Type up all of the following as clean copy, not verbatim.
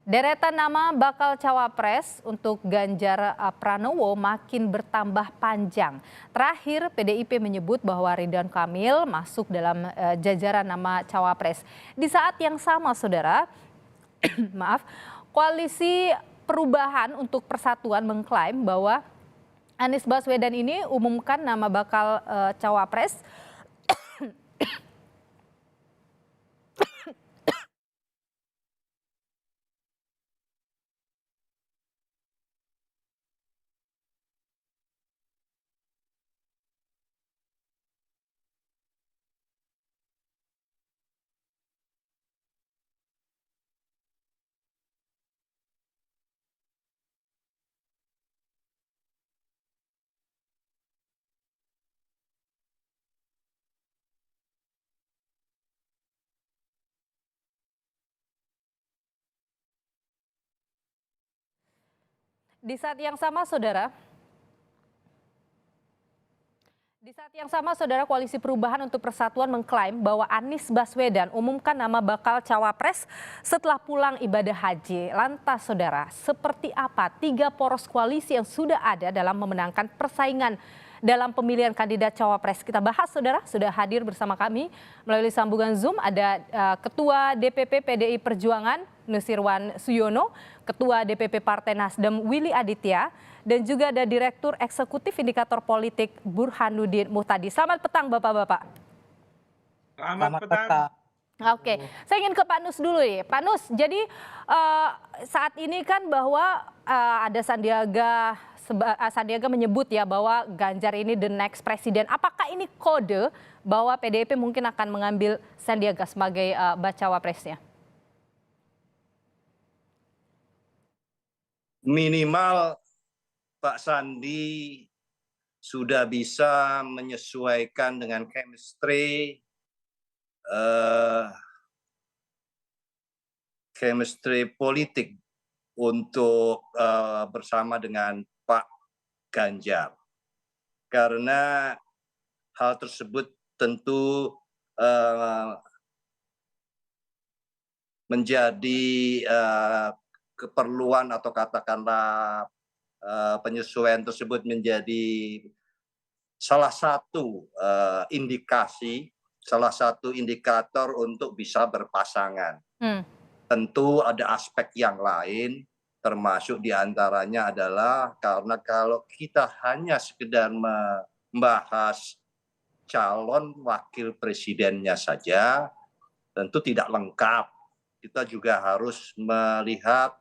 Deretan nama bakal cawapres untuk Ganjar Pranowo makin bertambah panjang. Terakhir, PDIP menyebut bahwa Ridwan Kamil masuk dalam jajaran nama cawapres. Di saat yang sama, saudara, maaf, koalisi perubahan untuk persatuan mengklaim bahwa Anies Baswedan ini umumkan nama bakal cawapres. Di saat yang sama, saudara, Koalisi Perubahan untuk Persatuan mengklaim bahwa Anies Baswedan umumkan nama bakal cawapres setelah pulang ibadah haji. Lantas, saudara, seperti apa tiga poros koalisi yang sudah ada dalam memenangkan persaingan dalam pemilihan kandidat cawapres? Kita bahas, saudara. Sudah hadir bersama kami melalui sambungan Zoom ada Ketua DPP PDI Perjuangan Nusirwan Suyono, Ketua DPP Partai Nasdem Willy Aditya, dan juga ada Direktur Eksekutif Indikator Politik Burhanuddin Muhtadi. Selamat petang, Bapak-Bapak. Selamat petang. Oke, saya ingin ke Pak Nus dulu ya. Pak Nus, jadi saat ini kan bahwa ada Sandiaga menyebut ya bahwa Ganjar ini the next presiden. Apakah ini kode bahwa PDIP mungkin akan mengambil Sandiaga sebagai bacawa presnya? Minimal Pak Sandi sudah bisa menyesuaikan dengan chemistry politik untuk bersama dengan Pak Ganjar. Karena hal tersebut tentu menjadi keperluan atau katakanlah penyesuaian tersebut menjadi salah satu indikasi, salah satu indikator untuk bisa berpasangan. Tentu ada aspek yang lain, termasuk diantaranya adalah karena kalau kita hanya sekedar membahas calon wakil presidennya saja, tentu tidak lengkap. Kita juga harus melihat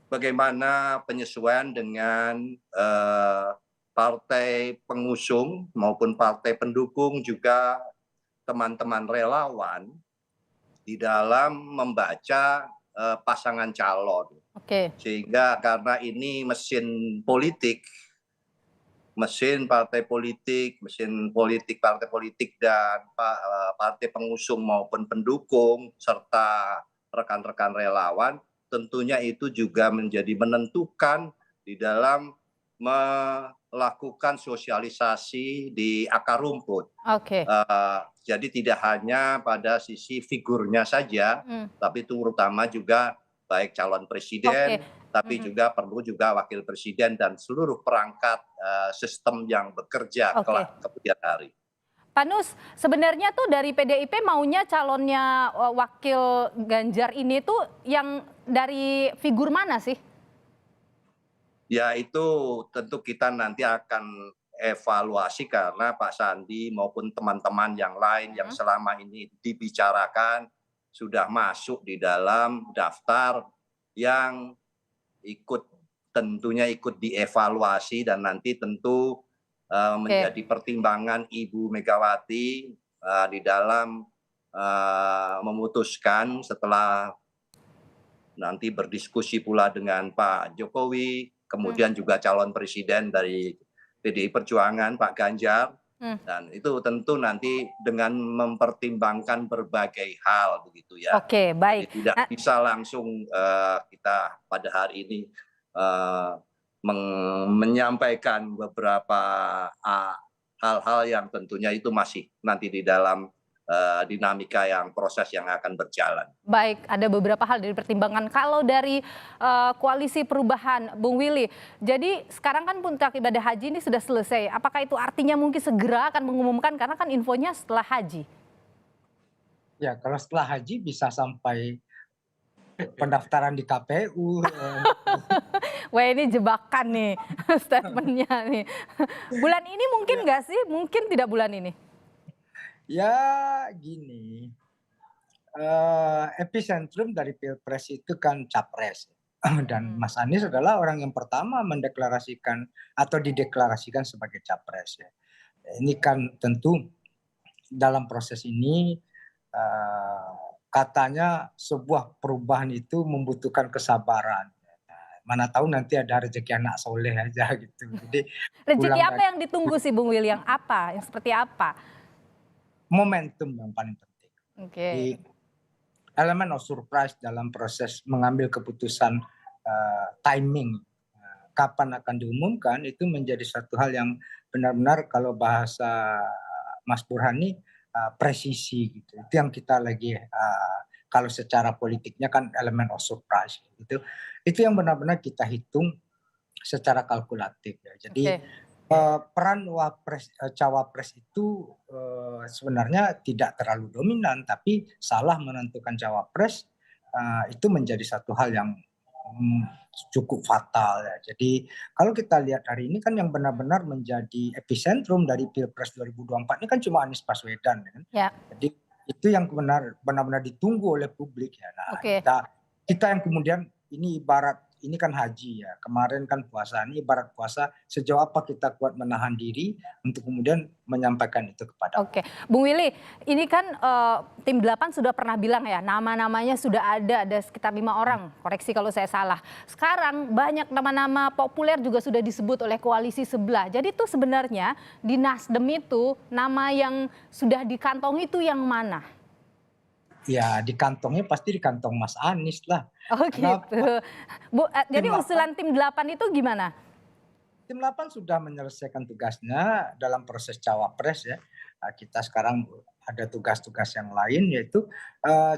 bagaimana penyesuaian dengan partai pengusung maupun partai pendukung, juga teman-teman relawan di dalam membaca pasangan calon. Sehingga karena ini mesin politik, mesin partai politik dan partai pengusung maupun pendukung serta rekan-rekan relawan, tentunya itu juga menjadi menentukan di dalam melakukan sosialisasi di akar rumput. Jadi tidak hanya pada sisi figurnya saja, tapi terutama juga baik calon presiden, tapi juga perlu juga wakil presiden dan seluruh perangkat sistem yang bekerja kelak kemudian hari. Pak Nus, sebenarnya tuh dari PDIP maunya calonnya wakil Ganjar ini tuh yang dari figur mana sih? Ya itu tentu kita nanti akan evaluasi karena Pak Sandi maupun teman-teman yang lain yang selama ini dibicarakan sudah masuk di dalam daftar yang tentunya ikut dievaluasi dan nanti tentu menjadi pertimbangan Ibu Megawati di dalam memutuskan setelah nanti berdiskusi pula dengan Pak Jokowi, kemudian juga calon presiden dari PDI Perjuangan Pak Ganjar, dan itu tentu nanti dengan mempertimbangkan berbagai hal begitu ya. Baik. Jadi tidak bisa langsung kita pada hari ini menyampaikan beberapa hal-hal yang tentunya itu masih nanti di dalam dinamika yang proses yang akan berjalan. Baik, ada beberapa hal dari pertimbangan. Kalau dari koalisi perubahan, Bung Willy, jadi sekarang kan puncak ibadah haji ini sudah selesai. Apakah itu artinya mungkin segera akan mengumumkan karena kan infonya setelah haji? Ya, kalau setelah haji bisa sampai pendaftaran di KPU. Wah ini jebakan nih statementnya nih. Bulan ini mungkin nggak sih? Mungkin tidak bulan ini. Ya gini, epicentrum dari pilpres itu kan capres. Dan Mas Anies adalah orang yang pertama mendeklarasikan atau dideklarasikan sebagai capres. Ya. Ini kan tentu dalam proses ini katanya sebuah perubahan itu membutuhkan kesabaran. Mana tahu nanti ada rezeki anak soleh aja gitu. Jadi rezeki apa yang ditunggu sih Bung Willy? Yang apa? Yang seperti apa? Momentum yang paling penting. Oke. Jadi, elemen of surprise dalam proses mengambil keputusan timing kapan akan diumumkan itu menjadi satu hal yang benar-benar kalau bahasa Mas Burhani presisi gitu. Itu yang kita lagi kalau secara politiknya kan elemen of surprise gitu. Itu yang benar-benar kita hitung secara kalkulatif ya. Jadi peran cawapres itu sebenarnya tidak terlalu dominan, tapi salah menentukan cawapres itu menjadi satu hal yang cukup fatal ya. Jadi kalau kita lihat hari ini kan yang benar-benar menjadi epicentrum dari Pilpres 2024 ini kan cuma Anies Baswedan kan. Ya. Jadi itu yang benar-benar ditunggu oleh publik ya. Nah, kita yang kemudian ini ibarat ini kan haji ya, kemarin kan puasa, ini ibarat puasa, sejauh apa kita kuat menahan diri untuk kemudian menyampaikan itu kepada Oke, Bung Willy, ini kan tim 8 sudah pernah bilang ya, nama-namanya sudah ada sekitar 5 orang, koreksi kalau saya salah. Sekarang banyak nama-nama populer juga sudah disebut oleh koalisi sebelah. Jadi itu sebenarnya di Nasdem itu nama yang sudah dikantongi itu yang mana? Ya di kantongnya pasti di kantong Mas Anies lah. Oh gitu. Bu, jadi usulan tim 8 itu gimana? Tim 8 sudah menyelesaikan tugasnya dalam proses cawapres ya. Kita sekarang ada tugas-tugas yang lain yaitu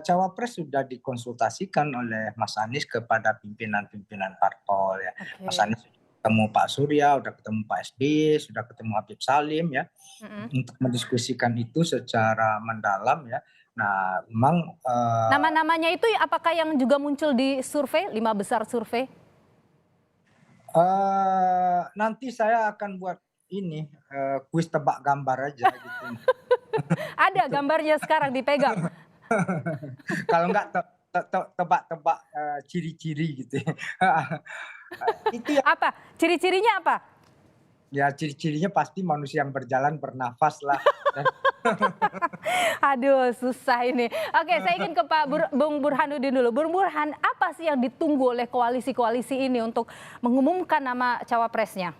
cawapres sudah dikonsultasikan oleh Mas Anies kepada pimpinan-pimpinan parpol ya. Mas Anies ketemu Pak Surya, sudah ketemu Pak SBY, sudah ketemu Habib Salim ya. Untuk mendiskusikan itu secara mendalam ya. Nah, memang nama-namanya itu apakah yang juga muncul di survei 5 besar survei? Nanti saya akan buat ini kuis tebak gambar aja gitu. Ada gambarnya sekarang dipegang. Kalau enggak tebak-tebak ciri-ciri gitu. Itu ya. Apa? Ciri-cirinya apa? Ya ciri-cirinya pasti manusia yang berjalan bernafas lah. Aduh susah ini. Oke, saya ingin ke Pak Bung Burhanuddin dulu. Bung Burhan, apa sih yang ditunggu oleh koalisi-koalisi ini untuk mengumumkan nama cawapresnya?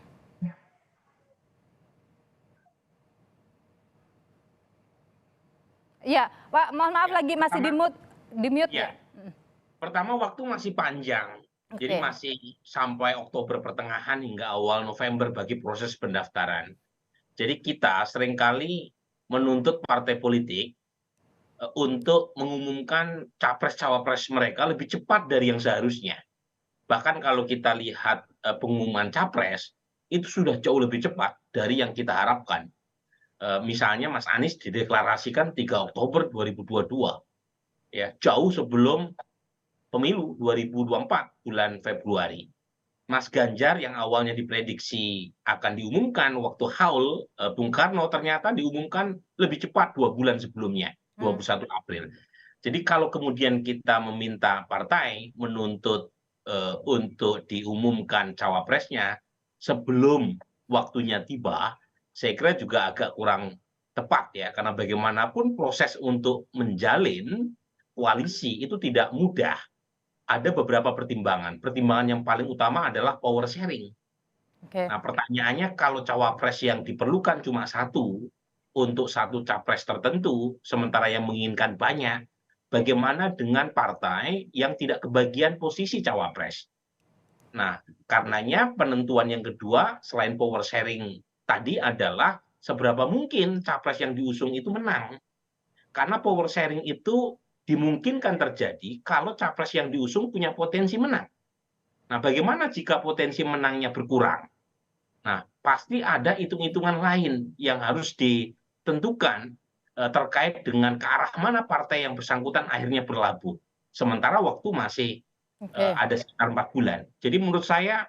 Ya, Pak, mohon maaf lagi masih di mute ya. Pertama waktu masih panjang. Jadi masih sampai Oktober pertengahan hingga awal November bagi proses pendaftaran. Jadi kita seringkali menuntut partai politik untuk mengumumkan capres-cawapres mereka lebih cepat dari yang seharusnya. Bahkan kalau kita lihat pengumuman capres, itu sudah jauh lebih cepat dari yang kita harapkan. Misalnya Mas Anies dideklarasikan 3 Oktober 2022. Ya, jauh sebelum pemilu 2024 bulan Februari. Mas Ganjar yang awalnya diprediksi akan diumumkan waktu haul Bung Karno ternyata diumumkan lebih cepat 2 bulan sebelumnya, 21 April. Jadi kalau kemudian kita meminta partai menuntut untuk diumumkan cawapresnya sebelum waktunya tiba, saya kira juga agak kurang tepat ya, karena bagaimanapun proses untuk menjalin koalisi itu tidak mudah. Ada beberapa pertimbangan. Pertimbangan yang paling utama adalah power sharing. Nah, pertanyaannya kalau cawapres yang diperlukan cuma satu untuk satu capres tertentu, sementara yang menginginkan banyak, bagaimana dengan partai yang tidak kebagian posisi cawapres? Nah, karenanya penentuan yang kedua selain power sharing tadi adalah seberapa mungkin capres yang diusung itu menang. Karena power sharing itu dimungkinkan terjadi kalau capres yang diusung punya potensi menang. Nah, bagaimana jika potensi menangnya berkurang? Nah, pasti ada hitung-hitungan lain yang harus ditentukan terkait dengan ke arah mana partai yang bersangkutan akhirnya berlabuh. Sementara waktu masih ada sekitar 4 bulan. Jadi menurut saya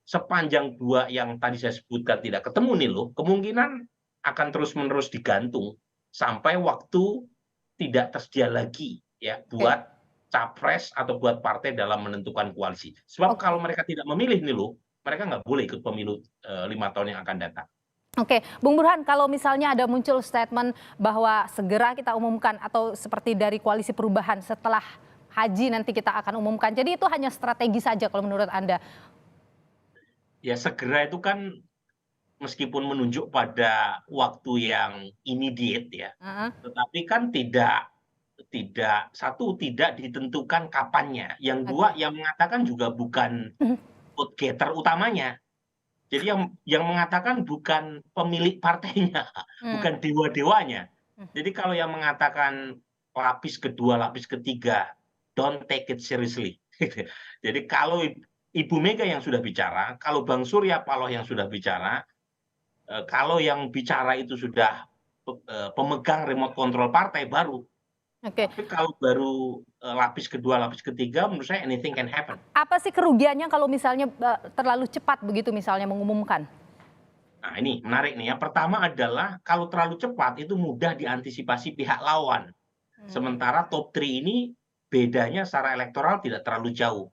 sepanjang dua yang tadi saya sebutkan tidak ketemu nih loh, kemungkinan akan terus-menerus digantung sampai waktu tidak tersedia lagi ya buat capres atau buat partai dalam menentukan koalisi. Sebab kalau mereka tidak memilih nih loh, mereka nggak boleh ikut pemilu 5 tahun yang akan datang. Oke, Bung Burhan, kalau misalnya ada muncul statement bahwa segera kita umumkan atau seperti dari Koalisi Perubahan setelah haji nanti kita akan umumkan. Jadi itu hanya strategi saja kalau menurut Anda? Ya segera itu kan meskipun menunjuk pada waktu yang immediate ya, tetapi kan tidak ditentukan kapannya. Yang dua yang mengatakan juga bukan vote getter utamanya. Jadi yang mengatakan bukan pemilik partainya, bukan dewa-dewanya. Jadi kalau yang mengatakan lapis kedua, lapis ketiga, don't take it seriously. Jadi kalau Ibu Mega yang sudah bicara, kalau Bang Surya Paloh yang sudah bicara, kalau yang bicara itu sudah pemegang remote control partai baru. Tapi kalau baru lapis kedua, lapis ketiga, menurut saya anything can happen. Apa sih kerugiannya kalau misalnya terlalu cepat begitu misalnya mengumumkan? Nah ini menarik nih ya. Pertama adalah kalau terlalu cepat itu mudah diantisipasi pihak lawan. Sementara top 3 ini bedanya secara elektoral tidak terlalu jauh.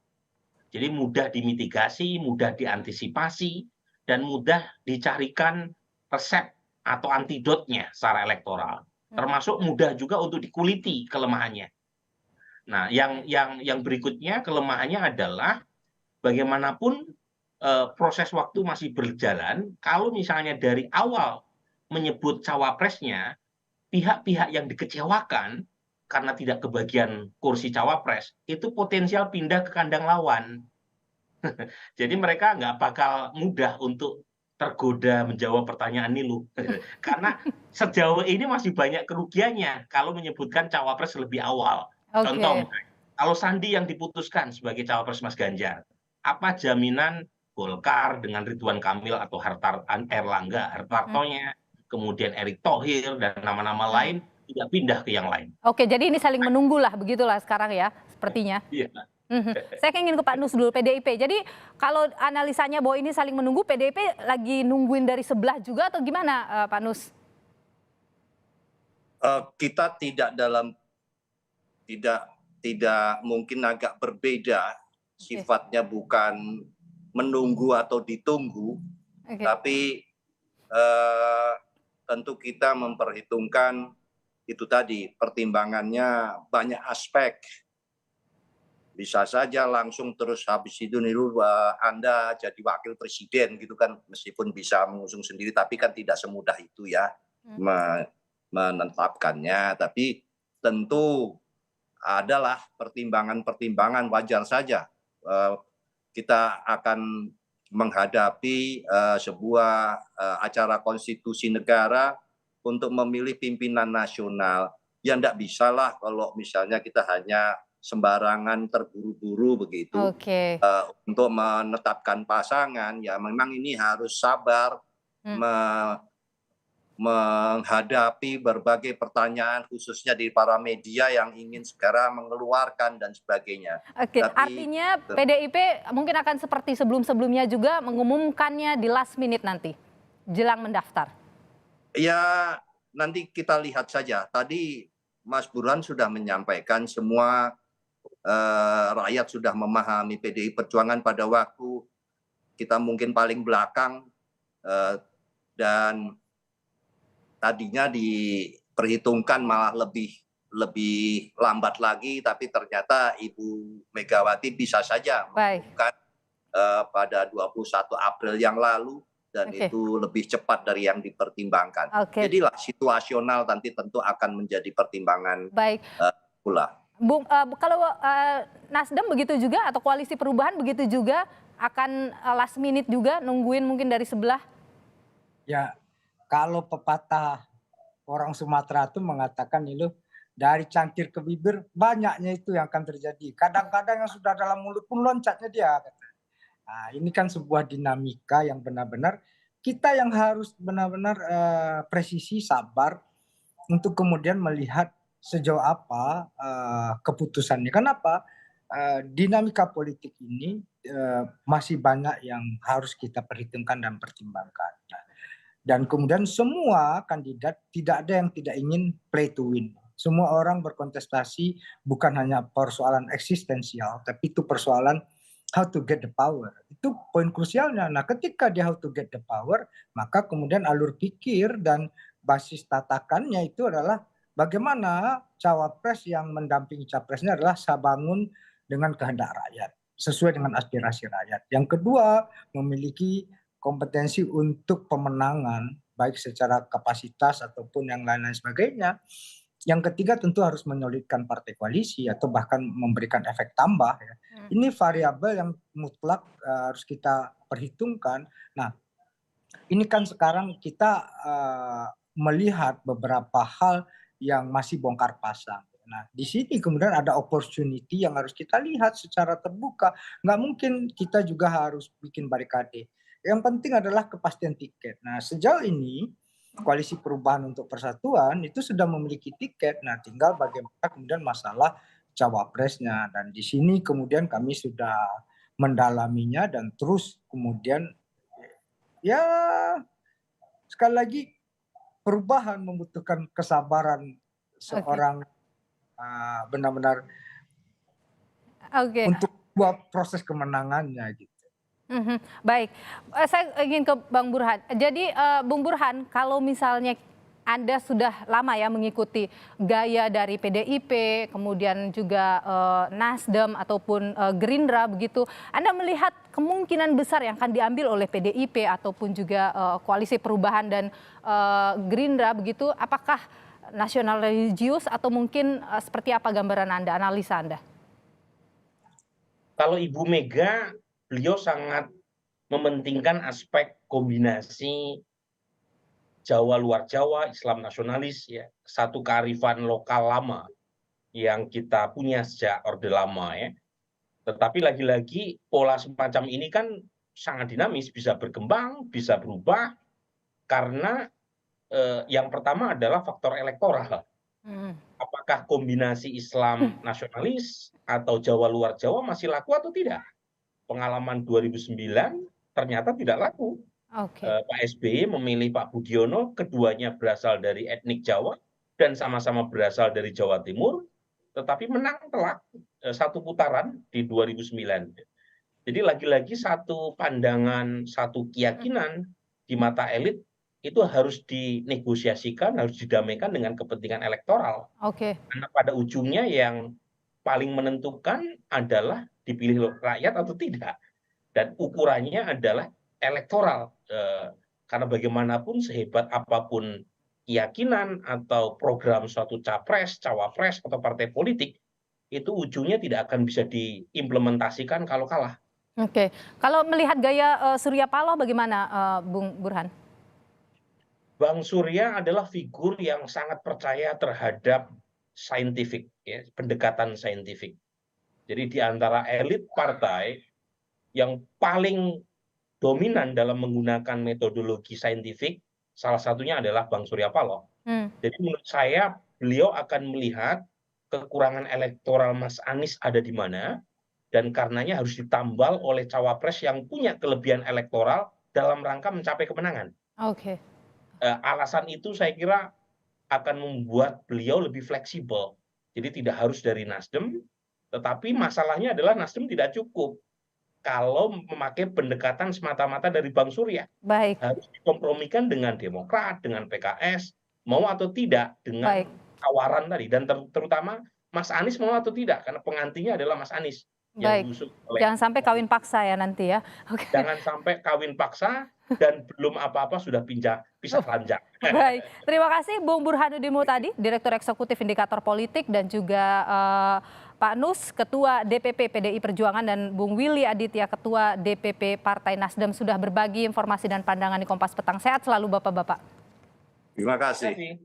Jadi mudah dimitigasi, mudah diantisipasi, dan mudah dicarikan resep atau antidotnya secara elektoral. Termasuk mudah juga untuk dikuliti kelemahannya. Nah, yang berikutnya kelemahannya adalah bagaimanapun proses waktu masih berjalan. Kalau misalnya dari awal menyebut cawapresnya, pihak-pihak yang dikecewakan karena tidak kebagian kursi cawapres, itu potensial pindah ke kandang lawan. Jadi mereka nggak bakal mudah untuk tergoda menjawab pertanyaan Nilu. Karena sejauh ini masih banyak kerugiannya kalau menyebutkan cawapres lebih awal. Contoh, kalau Sandi yang diputuskan sebagai cawapres Mas Ganjar, apa jaminan Golkar dengan Ridwan Kamil atau Erlangga Hartartonya, kemudian Erick Thohir dan nama-nama lain tidak pindah ke yang lain. Oke, jadi ini saling menunggulah begitulah sekarang ya, sepertinya. Iya. Saya ingin ke Pak Nus dulu, PDIP. Jadi kalau analisanya bahwa ini saling menunggu, PDIP lagi nungguin dari sebelah juga atau gimana, Pak Nus? Kita tidak mungkin agak berbeda, sifatnya bukan menunggu atau ditunggu, tapi tentu kita memperhitungkan itu tadi, pertimbangannya banyak aspek. Bisa saja langsung terus habis itu Nilu Anda jadi wakil presiden gitu kan, meskipun bisa mengusung sendiri, tapi kan tidak semudah itu ya menetapkannya. Tapi tentu adalah pertimbangan-pertimbangan, wajar saja kita akan menghadapi sebuah acara konstitusi negara untuk memilih pimpinan nasional. Ya enggak bisa lah kalau misalnya kita hanya sembarangan terburu-buru begitu untuk menetapkan pasangan. Ya memang ini harus sabar menghadapi berbagai pertanyaan khususnya di para media yang ingin segera mengeluarkan dan sebagainya. Tapi, artinya PDIP mungkin akan seperti sebelum-sebelumnya juga mengumumkannya di last minute nanti jelang mendaftar. Ya nanti kita lihat saja. Tadi Mas Burhan sudah menyampaikan semua rakyat sudah memahami PDI Perjuangan pada waktu kita mungkin paling belakang dan tadinya diperhitungkan malah lebih lambat lagi, tapi ternyata Ibu Megawati bisa saja mengumumkan pada 21 April yang lalu dan itu lebih cepat dari yang dipertimbangkan. Jadilah situasional nanti tentu akan menjadi pertimbangan pula. Bung, kalau Nasdem begitu juga atau Koalisi Perubahan begitu juga akan last minute juga nungguin mungkin dari sebelah? Ya, kalau pepatah orang Sumatera itu mengatakan itu dari cangkir ke bibir banyaknya itu yang akan terjadi. Kadang-kadang yang sudah dalam mulut pun loncatnya dia. Nah, ini kan sebuah dinamika yang benar-benar kita yang harus benar-benar presisi, sabar untuk kemudian melihat sejauh apa keputusannya. Kenapa? Dinamika politik ini masih banyak yang harus kita perhitungkan dan pertimbangkan. Dan kemudian semua kandidat tidak ada yang tidak ingin play to win. Semua orang berkontestasi bukan hanya persoalan eksistensial, tapi itu persoalan how to get the power. Itu poin krusialnya. Nah, ketika dia how to get the power, maka kemudian alur pikir dan basis tatakannya itu adalah bagaimana cawapres yang mendampingi capresnya adalah sabangun dengan kehendak rakyat, sesuai dengan aspirasi rakyat. Yang kedua, memiliki kompetensi untuk pemenangan, baik secara kapasitas ataupun yang lain-lain sebagainya. Yang ketiga tentu harus menyolidkan partai koalisi atau bahkan memberikan efek tambah. Ya. Ini variabel yang mutlak harus kita perhitungkan. Nah, ini kan sekarang kita melihat beberapa hal yang masih bongkar pasang. Nah, di sini kemudian ada opportunity yang harus kita lihat secara terbuka. Nggak mungkin kita juga harus bikin barikade. Yang penting adalah kepastian tiket. Nah, sejauh ini Koalisi Perubahan untuk Persatuan itu sudah memiliki tiket. Nah, tinggal bagaimana kemudian masalah cawapresnya. Dan di sini kemudian kami sudah mendalaminya dan terus kemudian ya sekali lagi perubahan membutuhkan kesabaran seorang benar-benar untuk buat proses kemenangannya gitu. Baik, saya ingin ke Bang Burhan. Jadi Bung Burhan, kalau misalnya Anda sudah lama ya mengikuti gaya dari PDIP, kemudian juga Nasdem ataupun Gerindra begitu, Anda melihat kemungkinan besar yang akan diambil oleh PDIP ataupun juga Koalisi Perubahan dan Gerindra begitu, apakah nasional religius atau mungkin seperti apa gambaran Anda, analisa Anda? Kalau Ibu Mega, beliau sangat mementingkan aspek kombinasi Jawa luar Jawa, Islam nasionalis, ya, satu kearifan lokal lama yang kita punya sejak Orde Lama, ya. Tetapi lagi-lagi pola semacam ini kan sangat dinamis, bisa berkembang, bisa berubah, karena yang pertama adalah faktor elektoral. Apakah kombinasi Islam nasionalis atau Jawa luar Jawa masih laku atau tidak? Pengalaman 2009 ternyata tidak laku. Pak SBY memilih Pak Budiono, keduanya berasal dari etnik Jawa dan sama-sama berasal dari Jawa Timur, tetapi menang telak satu putaran di 2009. Jadi lagi-lagi satu pandangan, satu keyakinan di mata elit itu harus dinegosiasikan, harus didamaikan dengan kepentingan elektoral. Karena pada ujungnya yang paling menentukan adalah dipilih rakyat atau tidak. Dan ukurannya adalah elektoral. Karena bagaimanapun sehebat apapun keyakinan atau program suatu capres, cawapres, atau partai politik, itu ujungnya tidak akan bisa diimplementasikan kalau kalah. Kalau melihat gaya Surya Paloh bagaimana Bung Burhan? Bang Surya adalah figur yang sangat percaya terhadap saintifik, ya, pendekatan saintifik. Jadi di antara elit partai yang paling dominan dalam menggunakan metodologi saintifik, salah satunya adalah Bang Surya Paloh. Jadi menurut saya beliau akan melihat kekurangan elektoral Mas Anies ada di mana, dan karenanya harus ditambal oleh cawapres yang punya kelebihan elektoral dalam rangka mencapai kemenangan. Alasan itu saya kira akan membuat beliau lebih fleksibel. Jadi tidak harus dari Nasdem, tetapi masalahnya adalah Nasdem tidak cukup kalau memakai pendekatan semata-mata dari Bang Surya. Harus dikompromikan dengan Demokrat, dengan PKS, mau atau tidak dengan tawaran tadi. Dan terutama Mas Anies mau atau tidak, karena pengantinnya adalah Mas Anies. Jangan sampai kawin paksa ya nanti ya. Jangan sampai kawin paksa dan belum apa-apa sudah pisah ranjang. Baik, terima kasih Bung Burhanuddin Muhtadi, Direktur Eksekutif Indikator Politik, dan juga Pak Nus, Ketua DPP PDI Perjuangan, dan Bung Willy Aditya, Ketua DPP Partai Nasdem, sudah berbagi informasi dan pandangan di Kompas Petang. Sehat selalu Bapak-Bapak. Terima kasih.